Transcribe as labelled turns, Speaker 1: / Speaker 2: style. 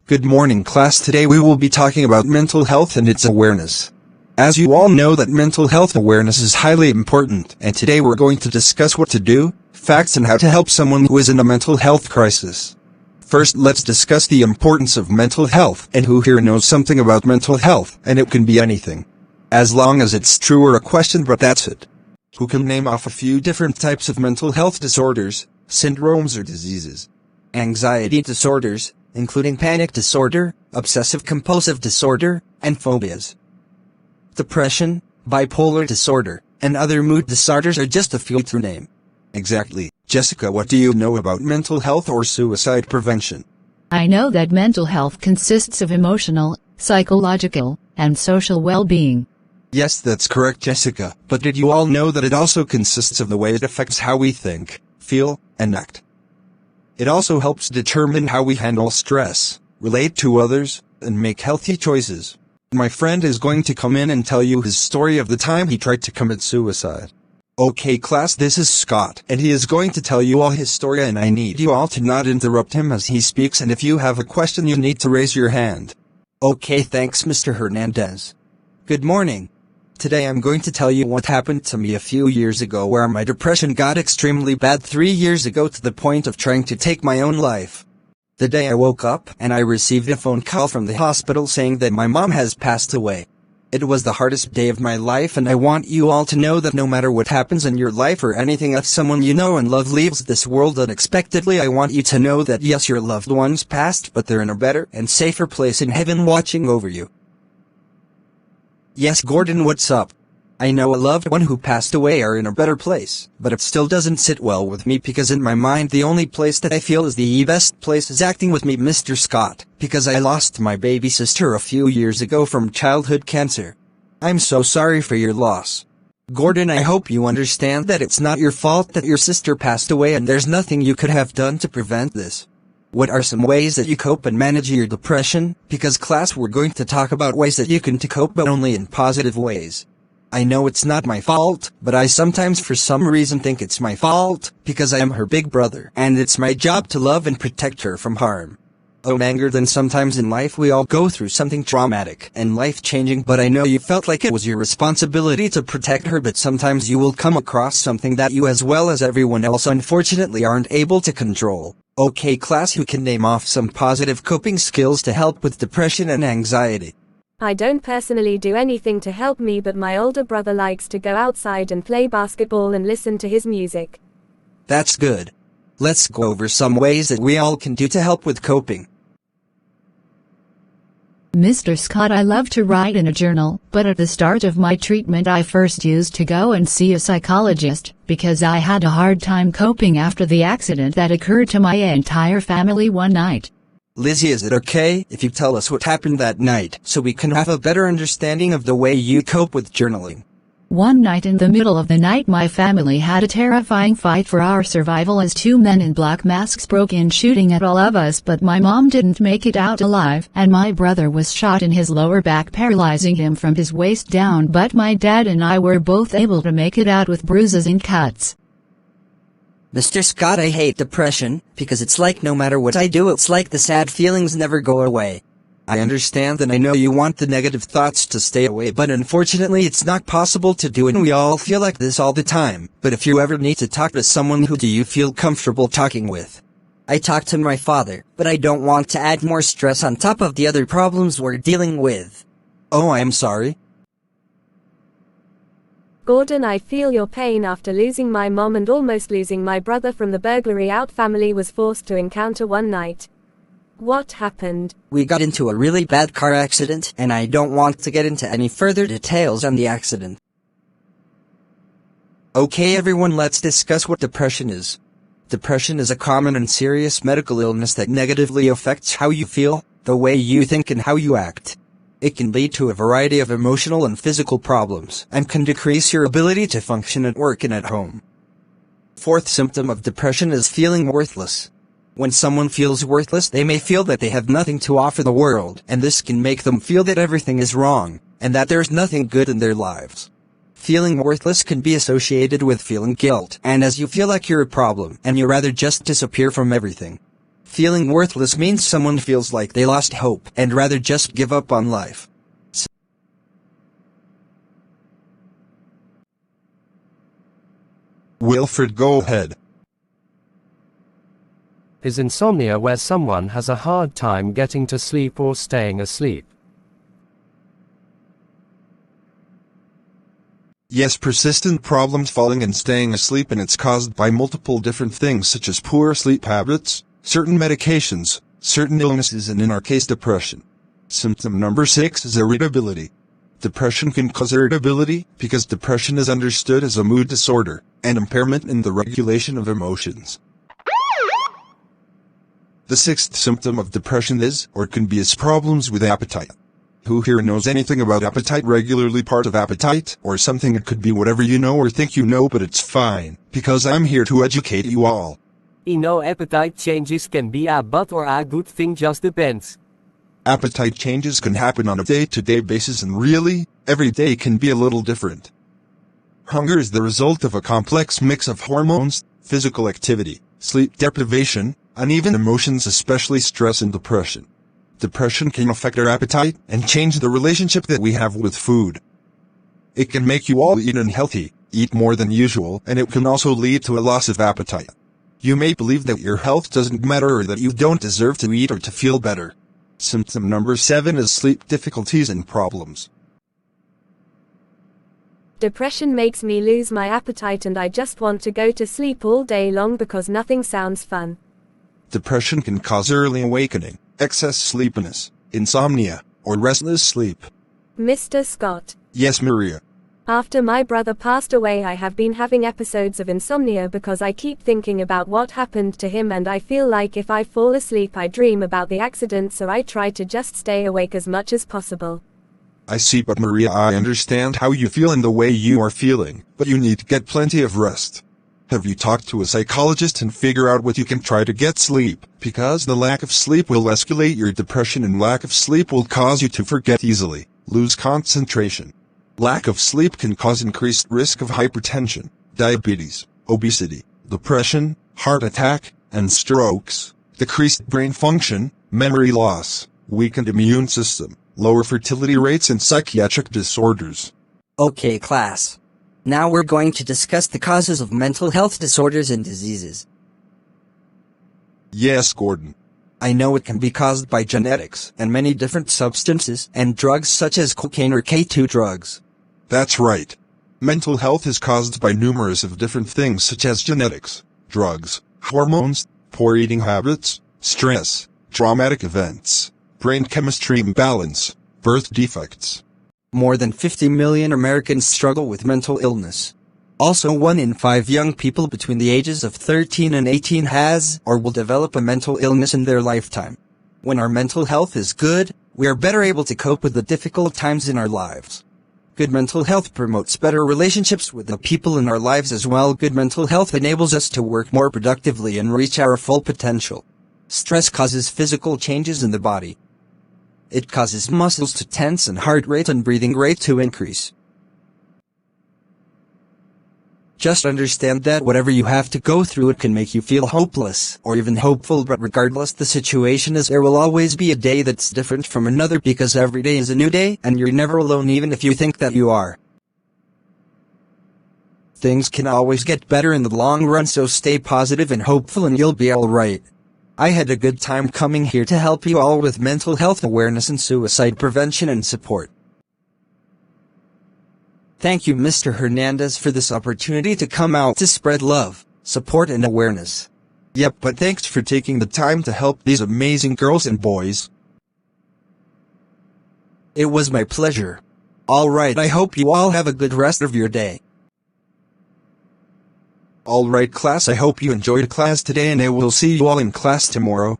Speaker 1: Good morning, class. Today we will be talking about mental health and its awareness. As you all know that mental health awareness is highly important, and today we're going to discuss what to do, facts, and how to help someone who is in a mental health crisis. First, let's discuss the importance of mental health, and who here knows something about mental health, and it can be anything. As long as it's true or a question, but that's it. Who can name off a few different types of mental health disorders, syndromes or diseases? Anxiety disorders, including panic disorder, obsessive-compulsive disorder, and phobias. Depression, bipolar disorder, and other mood disorders are just a few to name. Exactly. Jessica, what do you know about mental health or suicide prevention?
Speaker 2: I know that mental health consists of emotional, psychological, and social well-being.
Speaker 1: Yes, that's correct, Jessica. But did you all know that it also consists of the way it affects how we think, feel, and act? It also helps determine how we handle stress, relate to others, and make healthy choices. My friend is going to come in and tell you his story of the time he tried to commit suicide. Okay, class, this is Scott, and he is going to tell you all his story, and I need you all to not interrupt him as he speaks, and if you have a question you need to raise your hand. Okay, thanks, Mr. Hernandez. Good morning. Today I'm going to tell you what happened to me a few years ago, where my depression got extremely bad 3 years ago to the point of trying to take my own life. The day I woke up and I received a phone call from the hospital saying that my mom has passed away. It was the hardest day of my life, and I want you all to know that no matter what happens in your life or anything, if someone you know and love leaves this world unexpectedly, I want you to know that yes, your loved ones passed, but they're in a better and safer place in heaven watching over you. Yes, Gordon, what's up? I know a loved one who passed away are in a better place, but it still doesn't sit well with me because in my mind the only place that I feel is the best place is acting with me, Mr. Scott, because I lost my baby sister a few years ago from childhood cancer. I'm so sorry for your loss. Gordon, I hope you understand that it's not your fault that your sister passed away and there's nothing you could have done to prevent this. What are some ways that you cope and manage your depression? Because class, we're going to talk about ways that you can cope, but only in positive ways. I know it's not my fault, but I sometimes for some reason think it's my fault, because I am her big brother, and it's my job to love and protect her from harm. Oh, anger, then sometimes in life we all go through something traumatic and life-changing, but I know you felt like it was your responsibility to protect her, but sometimes you will come across something that you as well as everyone else unfortunately aren't able to control. Okay, class, who can name off some positive coping skills to help with depression and anxiety?
Speaker 3: I don't personally do anything to help me, but my older brother likes to go outside and play basketball and listen to his music.
Speaker 1: That's good. Let's go over some ways that we all can do to help with coping.
Speaker 2: Mr. Scott, I love to write in a journal, but at the start of my treatment I first used to go and see a psychologist, because I had a hard time coping after the accident that occurred to my entire family one night.
Speaker 1: Lizzie, is it okay if you tell us what happened that night, so we can have a better understanding of the way you cope with journaling?
Speaker 2: One night in the middle of the night my family had a terrifying fight for our survival as two men in black masks broke in shooting at all of us, but my mom didn't make it out alive, and my brother was shot in his lower back, paralyzing him from his waist down, but my dad and I were both able to make it out with bruises and cuts.
Speaker 4: Mr. Scott, I hate depression, because it's like no matter what I do, it's like the sad feelings never go away.
Speaker 1: I understand, and I know you want the negative thoughts to stay away, but unfortunately it's not possible to do, and we all feel like this all the time. But if you ever need to talk to someone, who do you feel comfortable talking with?
Speaker 4: I talk to my father, but I don't want to add more stress on top of the other problems we're dealing with.
Speaker 1: Oh, I am sorry.
Speaker 3: Gordon, I feel your pain. After losing my mom and almost losing my brother from the burglary our family was forced to encounter one night. What happened?
Speaker 4: We got into a really bad car accident, and I don't want to get into any further details on the accident.
Speaker 1: Okay, everyone, let's discuss what depression is. Depression is a common and serious medical illness that negatively affects how you feel, the way you think, and how you act. It can lead to a variety of emotional and physical problems, and can decrease your ability to function at work and at home. Fourth symptom of depression is feeling worthless. When someone feels worthless, they may feel that they have nothing to offer the world, and this can make them feel that everything is wrong, and that there's nothing good in their lives. Feeling worthless can be associated with feeling guilt, and as you feel like you're a problem, and you rather just disappear from everything. Feeling worthless means someone feels like they lost hope and rather just give up on life.
Speaker 5: Wilfred, go ahead.
Speaker 6: Is insomnia where someone has a hard time getting to sleep or staying asleep?
Speaker 5: Yes, persistent problems falling and staying asleep, and it's caused by multiple different things such as poor sleep habits, certain medications, certain illnesses, and in our case depression. Symptom number 6 is irritability. Depression can cause irritability because depression is understood as a mood disorder and impairment in the regulation of emotions. The 6th symptom of depression is, or can be, problems with appetite. Who here knows anything about appetite? Regularly part of appetite, or something? It could be whatever you know or think you know, but it's fine, because I'm here to educate you all.
Speaker 6: Appetite changes can be a bad or a good thing, just depends.
Speaker 5: Appetite changes can happen on a day-to-day basis, and really, every day can be a little different. Hunger is the result of a complex mix of hormones, physical activity, sleep deprivation, uneven emotions, especially stress and depression. Depression can affect our appetite and change the relationship that we have with food. It can make you all eat unhealthy, eat more than usual, and it can also lead to a loss of appetite. You may believe that your health doesn't matter or that you don't deserve to eat or to feel better. Symptom number 7 is sleep difficulties and problems.
Speaker 3: Depression makes me lose my appetite and I just want to go to sleep all day long because nothing sounds fun.
Speaker 5: Depression can cause early awakening, excess sleepiness, insomnia, or restless sleep.
Speaker 3: Mr. Scott.
Speaker 5: Yes, Maria.
Speaker 3: After my brother passed away, I have been having episodes of insomnia because I keep thinking about what happened to him, and I feel like if I fall asleep I dream about the accident, so I try to just stay awake as much as possible.
Speaker 5: I see, but Maria, I understand how you feel and the way you are feeling, but you need to get plenty of rest. Have you talked to a psychologist and figure out what you can try to get sleep? Because the lack of sleep will escalate your depression, and lack of sleep will cause you to forget easily, lose concentration. Lack of sleep can cause increased risk of hypertension, diabetes, obesity, depression, heart attack, and strokes, decreased brain function, memory loss, weakened immune system, lower fertility rates, and psychiatric disorders.
Speaker 4: Okay, class. Now we're going to discuss the causes of mental health disorders and diseases.
Speaker 5: Yes, Gordon.
Speaker 1: I know it can be caused by genetics and many different substances and drugs such as cocaine or K2 drugs.
Speaker 5: That's right. Mental health is caused by numerous of different things such as genetics, drugs, hormones, poor eating habits, stress, traumatic events, brain chemistry imbalance, birth defects.
Speaker 1: More than 50 million Americans struggle with mental illness. Also, 1 in 5 young people between the ages of 13 and 18 has or will develop a mental illness in their lifetime. When our mental health is good, we are better able to cope with the difficult times in our lives. Good mental health promotes better relationships with the people in our lives as well. Good mental health enables us to work more productively and reach our full potential. Stress causes physical changes in the body. It causes muscles to tense and heart rate and breathing rate to increase. Just understand that whatever you have to go through, it can make you feel hopeless or even hopeful, but regardless the situation is, there will always be a day that's different from another, because every day is a new day and you're never alone even if you think that you are. Things can always get better in the long run, so stay positive and hopeful and you'll be alright. I had a good time coming here to help you all with mental health awareness and suicide prevention and support. Thank you, Mr. Hernandez, for this opportunity to come out to spread love, support, and awareness. Yep, but thanks for taking the time to help these amazing girls and boys. It was my pleasure. Alright, I hope you all have a good rest of your day. Alright class, I hope you enjoyed class today and I will see you all in class tomorrow.